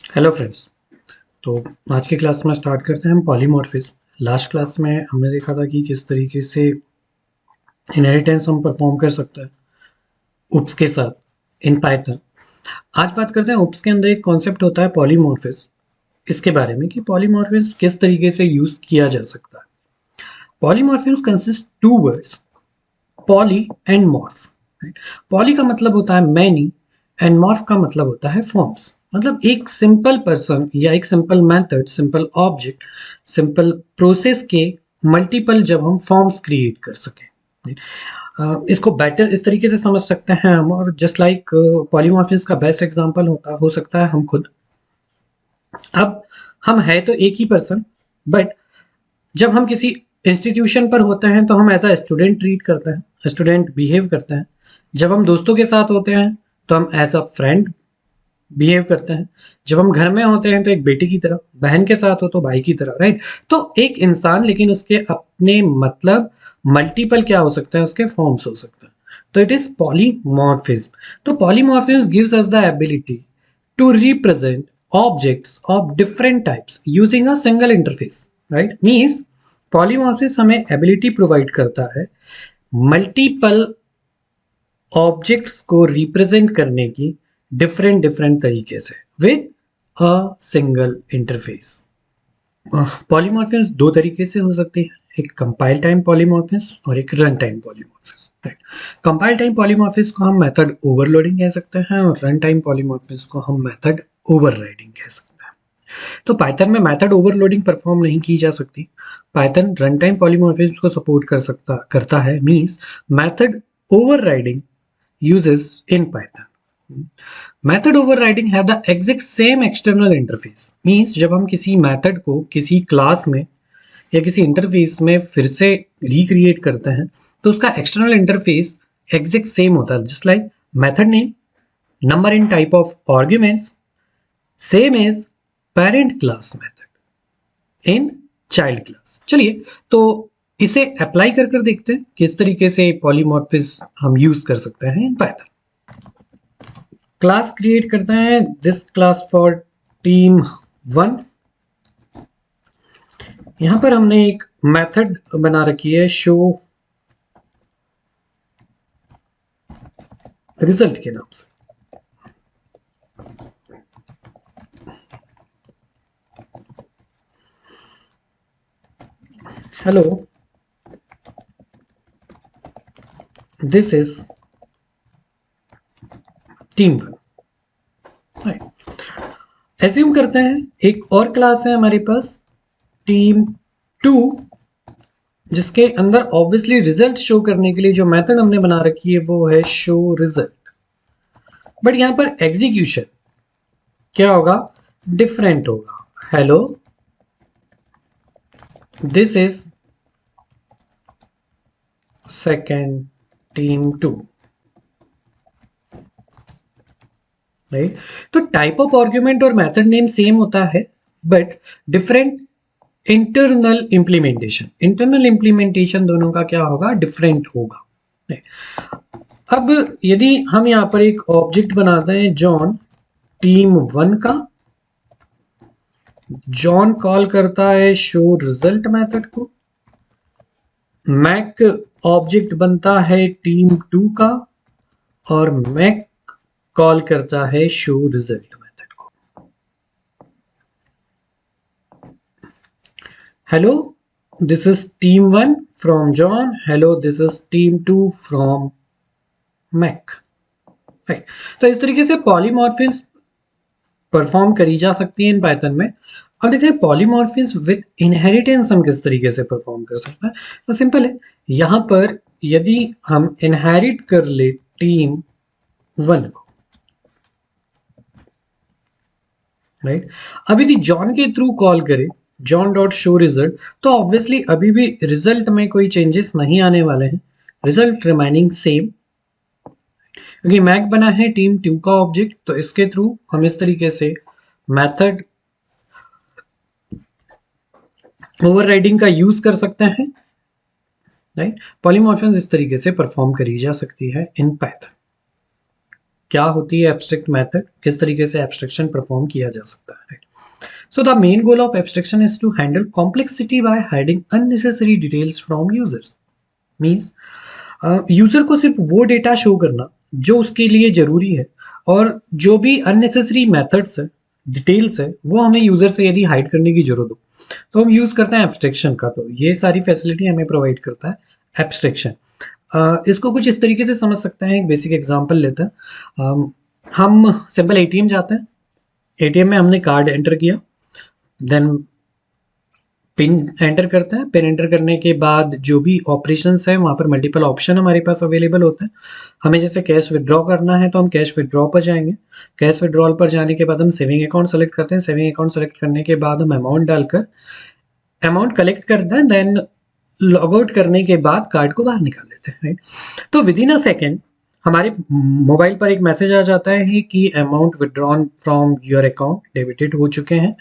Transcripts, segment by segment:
Hello friends. तो आज की क्लास में स्टार्ट करते हैं हम पॉलीमॉर्फिज्म। लास्ट क्लास में हमने देखा था कि किस तरीके से इनहेरिटेंस हम परफॉर्म कर सकते हैं उप्स के साथ इन पाइथन। आज बात करते हैं उप्स के अंदर एक कॉन्सेप्ट होता है पॉलीमॉर्फिज्म, इसके बारे में कि पॉलीमॉर्फिज्म किस तरीके से यूज किया जा सकता है। Polymorphism consist two words, poly and morph. Poly का मतलब होता है मैनी एंड मॉर्फ का मतलब होता है फॉर्म्स। मतलब एक सिंपल पर्सन या एक simple method, simple object, simple process के मल्टीपल जब हम फॉर्म्स क्रिएट कर सकें। इसको बेटर इस तरीके से समझ सकते हैं हम, और जस्ट लाइक पॉलीमॉर्फिज्म का बेस्ट एग्जांपल हो सकता है हम खुद। अब हम है तो एक ही पर्सन, बट जब हम किसी इंस्टीट्यूशन पर होते हैं तो हम एज अ स्टूडेंट ट्रीट करते हैं, स्टूडेंट बिहेव करते हैं। जब हम दोस्तों के साथ होते हैं तो हम एज अ फ्रेंड बिहेव करते हैं। जब हम घर में होते हैं तो एक बेटी की तरह, बहन के साथ हो तो भाई की तरह, राइट। तो एक इंसान, लेकिन उसके अपने मतलब मल्टीपल क्या हो सकते हैं, उसके फॉर्म्स हो सकते हैं। तो इट इज पॉलीमॉर्फिज्म। तो polymorphism gives us the ability to represent objects of different types using a single interface, right. Means polymorphism हमें एबिलिटी प्रोवाइड करता है मल्टीपल ऑब्जेक्ट्स को रिप्रेजेंट करने की डिफरेंट डिफरेंट तरीके से with a single interface. Polymorphism दो तरीके से हो सकती है, एक कंपाइल टाइम पॉलीमॉर्फिज्म और एक run time polymorphism, right. Compile time polymorphism को हम मेथड ओवरलोडिंग कह सकते हैं और रन टाइम पॉलीमॉर्फिज्म को हम मेथड ओवरराइडिंग कह सकते हैं। तो पाइथन में मेथड ओवरलोडिंग परफॉर्म नहीं की जा सकती। पाइथन रन टाइम पॉलीमॉर्फिज्म को सपोर्ट करता है। Means method overriding uses in Python. Method overriding have the exact same external interface. Means जब हम किसी मेथड को किसी क्लास में या किसी इंटरफेस में फिर से रिक्रिएट करते हैं तो उसका एक्सटर्नल इंटरफेस एग्जैक्ट सेम होता है। Just like method name, number in type of arguments, same as parent class method in child class. चलिए, तो इसे अप्लाई कर देखते हैं किस तरीके से पॉलीमॉर्फिज्म हम यूज कर सकते हैं इन पाइथन। क्लास क्रिएट करते हैं, दिस क्लास फॉर टीम 1। यहां पर हमने एक मेथड बना रखी है शो रिजल्ट के नाम से। Hello, this is team 1। Assume करते हैं एक और क्लास है हमारे पास टीम 2, जिसके अंदर ऑब्वियसली रिजल्ट शो करने के लिए जो मेथड हमने बना रखी है वो है शो रिजल्ट। बट यहां पर एग्जीक्यूशन क्या होगा, डिफरेंट होगा। Hello, this is second team 2, right. तो टाइप ऑफ आर्ग्यूमेंट और मेथड नेम सेम होता है, बट डिफरेंट इंटरनल इंप्लीमेंटेशन दोनों का क्या होगा, डिफरेंट होगा, right? अब यदि हम यहां पर एक ऑब्जेक्ट बनाते हैं जॉन टीम 1 का, जॉन कॉल करता है शो रिजल्ट मेथड को, मैक ऑब्जेक्ट बनता है टीम 2 का, और मैक कॉल करता है शो रिजल्ट मेथड को। Hello, this is team 1 from John, hello this is team 2 from Mac, right. तो इस तरीके से पॉलीमॉर्फिज्म परफॉर्म करी जा सकती है इन पाइथन में। अब देखते हैं पॉलीमॉर्फिज्म विद इनहेरिटेंस हम किस तरीके से परफॉर्म कर सकते हैं। तो सिंपल है, यहां पर यदि हम इनहेरिट कर ले टीम 1 को, राइट। अब यदि जॉन के थ्रू कॉल करें, जॉन डॉट शो रिजल्ट, तो ऑब्वियसली अभी भी रिजल्ट में कोई चेंजेस नहीं आने वाले हैं, रिजल्ट रिमेनिंग सेम। क्योंकि मैक बना है टीम 2 का ऑब्जेक्ट, तो इसके थ्रू हम इस तरीके से मेथड ओवरराइडिंग का यूज कर सकते हैं, राइट। पॉलीमॉर्फिज्म इस तरीके से परफॉर्म करी जा सकती है इन पाइथन। क्या होती है एब्स्ट्रैक्ट मेथड, किस तरीके से एब्स्ट्रैक्शन परफॉर्म किया जा सकता है, right. So the main goal of abstraction is to handle complexity by hiding unnecessary details from users. Means user को सिर्फ वो डेटा शो करना जो उसके लिए जरूरी है, और जो भी अननेसेसरी मेथड्स है, डिटेल्स है, वो हमें यूजर से यदि हाइड करने की जरूरत हो तो हम यूज करते हैं एब्स्ट्रैक्शन का। तो ये सारी फैसिलिटी हमें प्रोवाइड करता है एब्स्ट्रैक्शन। इसको कुछ इस तरीके से समझ सकते हैं, एक बेसिक एग्जांपल लेते हैं। हम सिंपल एटीएम जाते हैं, एटीएम में हमने कार्ड एंटर किया, देन पिन एंटर करते हैं। पिन एंटर करने के बाद जो भी ऑपरेशंस है वहाँ पर मल्टीपल ऑप्शन हमारे पास अवेलेबल होते हैं। हमें जैसे कैश विड्रॉ करना है तो हम कैश विड्रॉ पर जाएंगे। कैश विड्रॉल पर जाने के बाद हम सेविंग अकाउंट सेलेक्ट करते हैं। सेविंग अकाउंट सेलेक्ट करने के बाद हम अमाउंट डालकर अमाउंट कलेक्ट करते हैं, देन लॉग आउट करने के बाद कार्ड को बाहर निकाल लेते हैं, राइट। तो विद इन अ सेकेंड हमारे मोबाइल पर एक मैसेज आ जाता है कि amount withdrawn from your account debited हो चुके हैं।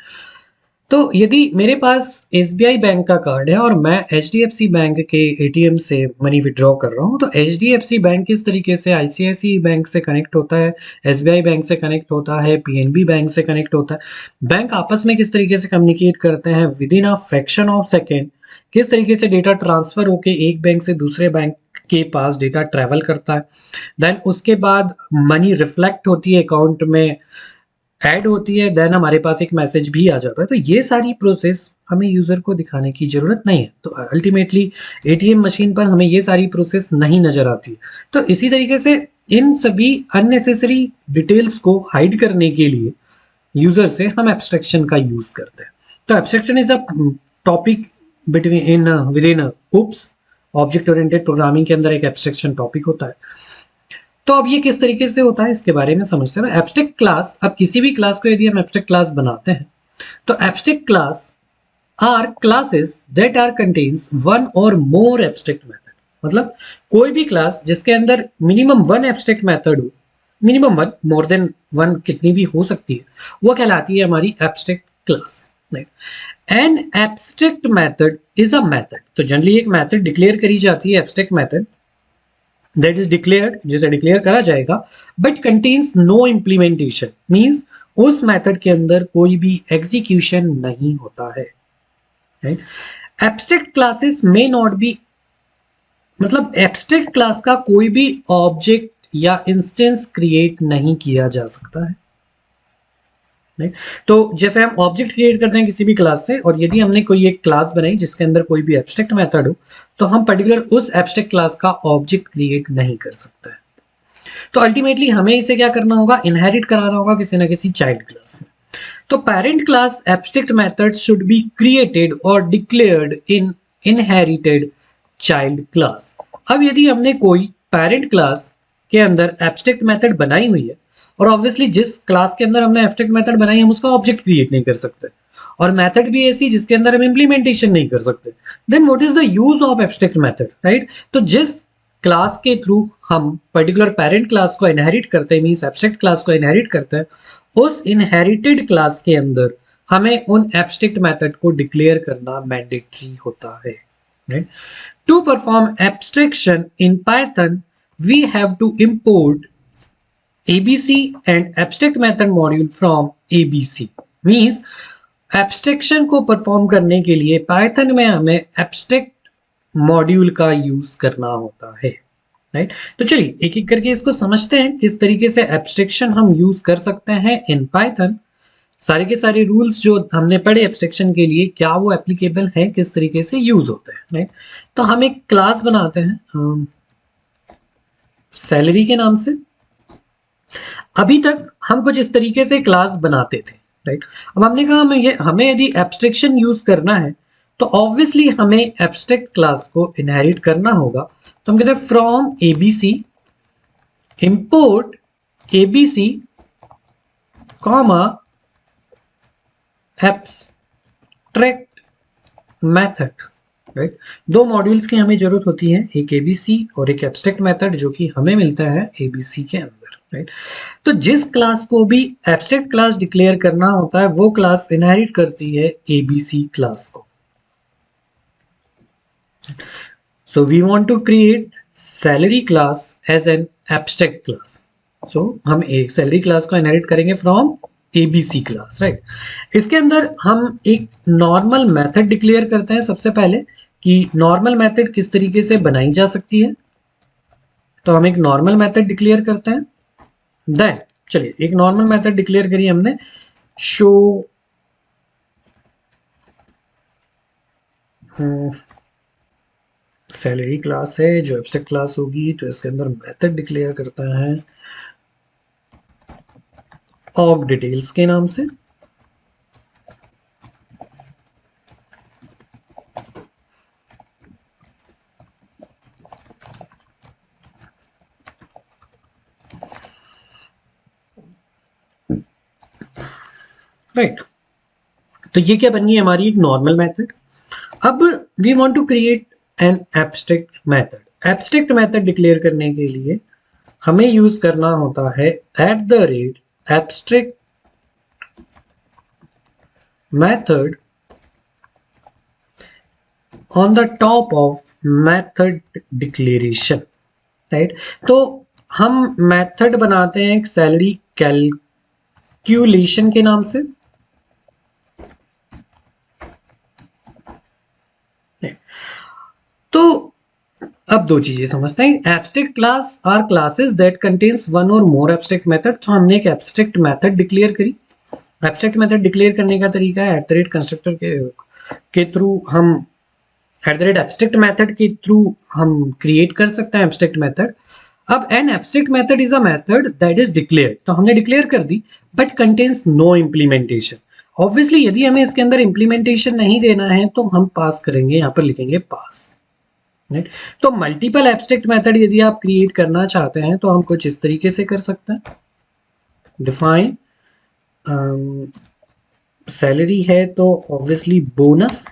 तो यदि मेरे पास एसबीआई बैंक का कार्ड है और मैं एचडीएफसी बैंक के एटीएम से मनी विड्रॉ कर रहा हूँ, तो एचडीएफसी बैंक किस तरीके से आईसीआईसीआई बैंक से कनेक्ट होता है, एसबीआई बैंक से कनेक्ट होता है, पीएनबी बैंक से कनेक्ट होता है, बैंक आपस में किस तरीके से कम्युनिकेट करते हैं with in a fraction of second, किस तरीके से डेटा ट्रांसफर होके एक बैंक से दूसरे बैंक के पास डेटा ट्रैवल करता है, देन उसके बाद मनी रिफ्लेक्ट होती है अकाउंट में, ऐड होती है, देन हमारे पास एक मैसेज भी आ जाता है। तो ये सारी प्रोसेस हमें यूजर को दिखाने की जरूरत नहीं है। तो अल्टीमेटली एटीएम मशीन पर हमें ये सारी प्रोसेस नहीं नजर आती। तो इसी तरीके से इन सभी अननेसेसरी डिटेल्स को हाइड करने के लिए यूजर से हम एब्स्ट्रैक्शन का यूज करते हैं। तो abstraction is a topic between in with in oops, object oriented programming के अंदर एक एब्स्ट्रैक्शन टॉपिक होता है। तो अब ये किस तरीके से होता है इसके बारे में समझते हैं। एब्स्ट्रैक्ट क्लास, अब किसी भी क्लास को यदि हम एब्स्ट्रैक्ट क्लास बनाते हैं तो abstract class are classes that are contains one और मोर एब्स्ट्रैक्ट मेथड। मतलब कोई भी क्लास जिसके अंदर मिनिमम वन एब्स्ट्रैक्ट मेथड हो, minimum one, more than one कितनी भी हो सकती है, वो कहलाती है हमारी abstract class. An abstract method is a method, तो जनरली एक मेथड डिक्लेयर करी जाती है abstract method, that is declared, जिसे डिक्लेयर करा जाएगा, but contains no implementation, means उस मेथड के अंदर कोई भी एग्जीक्यूशन नहीं होता है, राइट। एब्स्ट्रैक्ट क्लासेस में नॉट बी, मतलब एब्स्ट्रैक्ट क्लास का कोई भी ऑब्जेक्ट या इंस्टेंस क्रिएट नहीं किया जा सकता है, राइट। तो जैसे हम ऑब्जेक्ट क्रिएट करते हैं किसी भी क्लास से, और यदि हमने कोई एक क्लास बनाई जिसके अंदर कोई भी एब्स्ट्रैक्ट मेथड हो, तो हम पर्टिकुलर उस एब्स्ट्रैक्ट क्लास का ऑब्जेक्ट क्रिएट नहीं कर सकते हैं। तो अल्टीमेटली हमें इसे क्या करना होगा, इनहेरिट कराना होगा किसी ना किसी चाइल्ड क्लास में। तो parent class abstract method should be created और declared in inherited child class. अब यदि हमने कोई पेरेंट क्लास के अंदर एब्स्ट्रैक्ट मेथड बनाई हुई है, और ऑब्वियसली जिस क्लास के अंदर हमने एब्स्ट्रैक्ट मेथड बनाई हम उसका ऑब्जेक्ट क्रिएट नहीं कर सकते, और मेथड भी ऐसी जिसके अंदर हम इंप्लीमेंटेशन नहीं कर सकते, then what is the use of abstract method, right. तो जिस क्लास के थ्रू हम पर्टिकुलर पेरेंट क्लास को इनहेरिट करते हैं, मींस एब्स्ट्रैक्ट क्लास को इनहेरिट करते हैं, उस इनहेरिटेड क्लास के अंदर हमें उन एब्स्ट्रैक्ट मेथड को डिक्लेयर करना मैंडेटरी होता है, right. To perform abstraction in Python we have to import abc and abstract method module from abc, means abstraction को परफॉर्म करने के लिए पाइथन में हमें एब्स्ट्रैक्ट मॉड्यूल का यूज करना होता है, राइट। तो चलिए एक एक करके इसको समझते हैं किस तरीके से एब्स्ट्रैक्शन हम यूज कर सकते हैं इन पाइथन। सारे के सारे रूल्स जो हमने पढ़े एब्स्ट्रैक्शन के लिए, क्या वो एप्लीकेबल है, किस तरीके से यूज होते हैं, राइट। तो हम एक क्लास बनाते हैं सैलरी के नाम से। अभी तक हम कुछ इस तरीके से क्लास बनाते थे, राइट। अब हमने कहा हमें यदि एब्स्ट्रैक्शन यूज करना है तो ऑब्वियसली हमें एब्स्ट्रैक्ट क्लास को इनहेरिट करना होगा। तो हम कहते हैं from ABC import ABC comma abstract method, right. दो मॉड्यूल्स की हमें जरूरत होती है, एक एबीसी और एक एब्स्ट्रैक्ट मेथड, जो कि हमें मिलता है एबीसी के अंदर, राइट। तो जिस क्लास को भी एब्स्ट्रैक्ट क्लास डिक्लेयर करना होता है वो क्लास इनहेरिट करती है एबीसी क्लास को। So we want to create salary class as an abstract class. सो हम एक सैलरी क्लास को इनहेरिट करेंगे फ्रॉम एबीसी क्लास, राइट। इसके अंदर हम एक नॉर्मल मेथड डिक्लेयर करते हैं सबसे पहले कि नॉर्मल मेथड किस तरीके से बनाई जा सकती है। तो हम एक नॉर्मल मेथड डिक्लेयर करते हैं। देन चलिए एक नॉर्मल मेथड डिक्लेयर करी हमने, शो सैलरी क्लास है जो एब्स्ट्रैक्ट क्लास होगी, तो इसके अंदर मेथड डिक्लेयर करता है ऑग डिटेल्स के नाम से। राइट, तो ये क्या बन गई हमारी एक नॉर्मल मेथड। अब we want to create an abstract method. Abstract method declare करने के लिए हमें यूज करना होता है @abstract method on the top of method declaration, right. तो हम मेथड बनाते हैं एक सैलरी कैलकुलेशन के नाम से। तो अब दो चीजें समझते हैं। Abstract class are classes that contains one और मोर एब्स्ट्रैक्ट मेथड। तो हमने एक एब्स्ट्रैक्ट मेथड डिक्लेयर करी। एब्स्ट्रैक्ट मेथड डिक्लेयर करने का तरीका है कंस्ट्रक्टर के थ्रू हम एब्स्ट्रैक्ट मेथड के थ्रू हम क्रिएट कर सकते हैं एब्स्ट्रैक्ट मेथड। अब an abstract method is a method that is declare, तो हमने डिक्लेयर कर दी but contains no implementation. Obviously यदि हमें इसके अंदर इम्प्लीमेंटेशन नहीं देना है तो हम पास करेंगे, यहां पर लिखेंगे पास, राइट। तो मल्टीपल एब्स्ट्रैक्ट मेथड यदि आप क्रिएट करना चाहते हैं तो हम कुछ इस तरीके से कर सकते हैं। डिफाइन सैलरी है तो ऑब्वियसली बोनस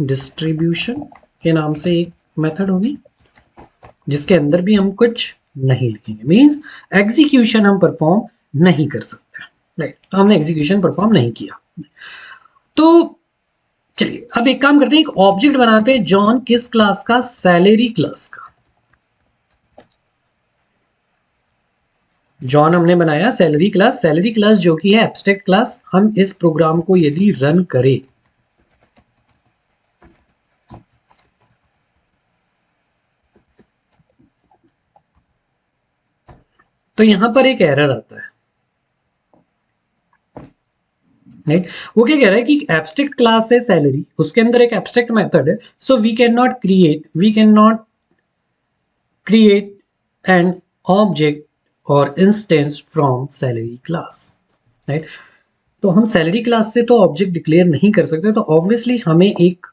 डिस्ट्रीब्यूशन के नाम से एक मेथड होगी जिसके अंदर भी हम कुछ नहीं लिखेंगे, मींस एग्जीक्यूशन हम परफॉर्म नहीं कर सकते, राइट। तो हमने एग्जीक्यूशन परफॉर्म नहीं किया। तो चलिए अब एक काम करते हैं, एक ऑब्जेक्ट बनाते हैं। जॉन किस क्लास का? सैलरी क्लास का। जॉन हमने बनाया सैलरी क्लास। सैलरी क्लास जो कि है एब्स्ट्रैक्ट क्लास। हम इस प्रोग्राम को यदि रन करें तो यहां पर एक एरर आता है, राइट। वो क्या कह रहा है कि एब्स्ट्रैक्ट क्लास है सैलरी, उसके अंदर एक एब्स्ट्रैक्ट मेथड है, so we can not create an object or instance from salary class, right. तो हम सैलरी क्लास से तो ऑब्जेक्ट डिक्लेयर नहीं कर सकते, तो ऑब्वियसली हमें एक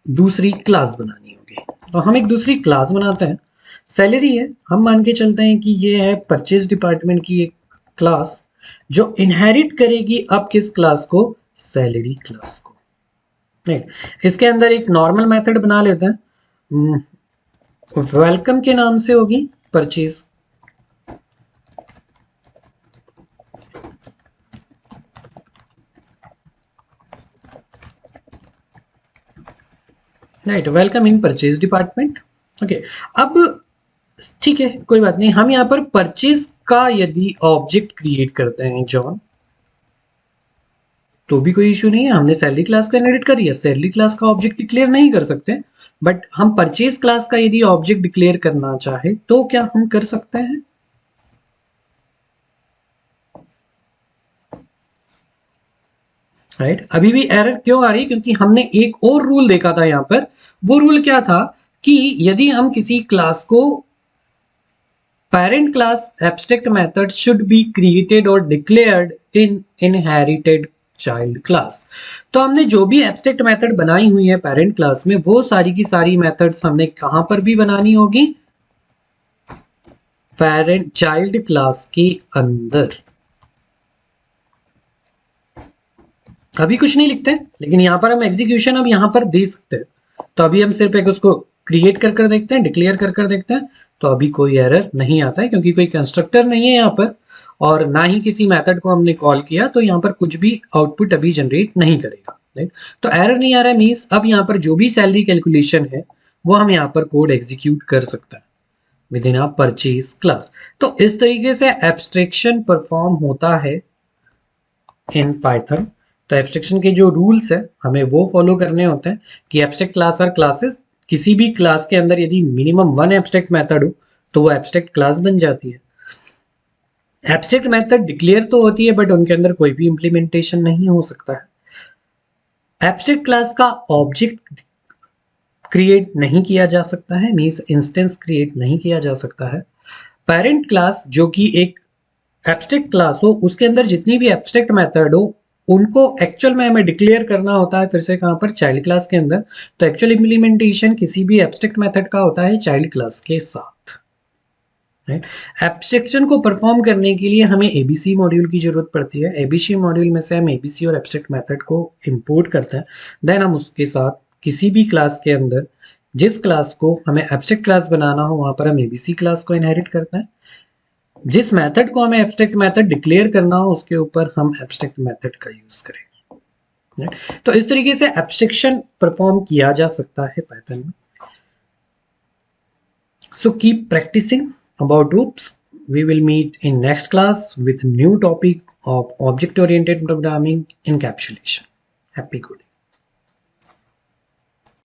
दूसरी क्लास बनानी होगी। तो हम एक दूसरी क्लास बनाते हैं। सैलरी है, हम मान के चलते हैं कि ये है परचेज डिपार्टमेंट की एक क्लास जो इनहेरिट करेगी अब किस क्लास को? सैलरी क्लास को, राइट। इसके अंदर एक नॉर्मल मेथड बना लेते हैं, वेलकम के नाम से होगी purchase. Right, welcome in purchase department. Okay, अब ठीक है कोई बात नहीं, हम यहाँ पर परचेज का यदि ऑब्जेक्ट क्रिएट करते हैं जॉन, तो भी कोई इश्यू नहीं है। हमने सैलरी क्लास को इनहेरिट करी है, सैलरी क्लास का ऑब्जेक्ट डिक्लेयर नहीं कर सकते, बट हम परचेज क्लास का यदि ऑब्जेक्ट डिक्लेयर करना चाहे तो क्या हम कर सकते हैं? राइट, अभी भी एरर क्यों आ रही है? क्योंकि हमने एक और रूल देखा था यहां पर। वो रूल क्या था कि यदि हम किसी क्लास को parent class abstract method should be created और declared in inherited child class. तो हमने जो भी एब्स्ट्रैक्ट मेथड बनाई हुई है पेरेंट क्लास में, वो सारी की सारी मेथड्स हमने कहां पर भी बनानी होगी? पेरेंट चाइल्ड क्लास के अंदर। अभी कुछ नहीं लिखते, लेकिन यहां पर हम एग्जीक्यूशन अब यहां पर दे सकते हैं। तो अभी हम सिर्फ एक उसको क्रिएट कर देखते हैं, डिक्लेयर कर देखते हैं। तो अभी कोई एरर नहीं आता है क्योंकि कोई कंस्ट्रक्टर नहीं है यहाँ पर और ना ही किसी मेथड को हमने कॉल किया, तो यहाँ पर कुछ भी आउटपुट अभी जनरेट नहीं करेगा, राइट। तो एरर नहीं आ रहा है, मीन्स अब यहाँ पर जो भी सैलरी कैलकुलेशन है वो हम यहाँ पर कोड एग्जीक्यूट कर सकते हैं with in a purchase class. तो इस तरीके से एब्स्ट्रैक्शन परफॉर्म होता है इन पाइथन। तो एब्स्ट्रैक्शन के जो रूल्स है हमें वो फॉलो करने होते हैं कि एब्स्ट्रैक्ट क्लास आर क्लासेस, किसी भी क्लास के अंदर यदि मिनिमम वन एब्स्ट्रैक्ट मेथड हो तो वो एब्स्ट्रैक्ट क्लास बन जाती है। एब्स्ट्रैक्ट मेथड डिक्लेयर तो होती है बट उनके अंदर कोई भी इंप्लीमेंटेशन नहीं हो सकता है। एब्स्ट्रैक्ट क्लास का ऑब्जेक्ट क्रिएट नहीं किया जा सकता है, मींस इंस्टेंस क्रिएट नहीं किया जा सकता है। पेरेंट क्लास जो कि एक एब्स्ट्रैक्ट क्लास हो, उसके अंदर जितनी भी एब्स्ट्रैक्ट मेथड हो उनको एक्चुअल में हमें डिक्लेयर करना होता है फिर से कहां पर, चाइल्ड क्लास के अंदर। तो एक्चुअल इंप्लीमेंटेशन किसी भी एब्स्ट्रैक्ट मेथड का होता है चाइल्ड क्लास के साथ। एब्स्ट्रैक्शन को परफॉर्म करने के लिए हमें एबीसी मॉड्यूल की जरूरत पड़ती है। एबीसी मॉड्यूल में से हम एबीसी और एब्स्ट्रैक्ट मेथड को इंपोर्ट करते हैं, देन हम उसके साथ किसी भी क्लास के अंदर जिस क्लास को हमें एब्स्ट्रैक्ट क्लास बनाना हो वहां पर हम एबीसी क्लास को इनहेरिट करते हैं। जिस मेथड को हमें एब्स्ट्रैक्ट मेथड डिक्लेयर करना हो उसके ऊपर हम एब्स्ट्रैक्ट मेथड का यूज करेंगे। तो इस तरीके से एब्स्ट्रैक्शन परफॉर्म किया जा सकता है पाइथन में। So keep practicing about OOPS. We will meet in next class with new topic of object oriented programming encapsulation. Happy coding.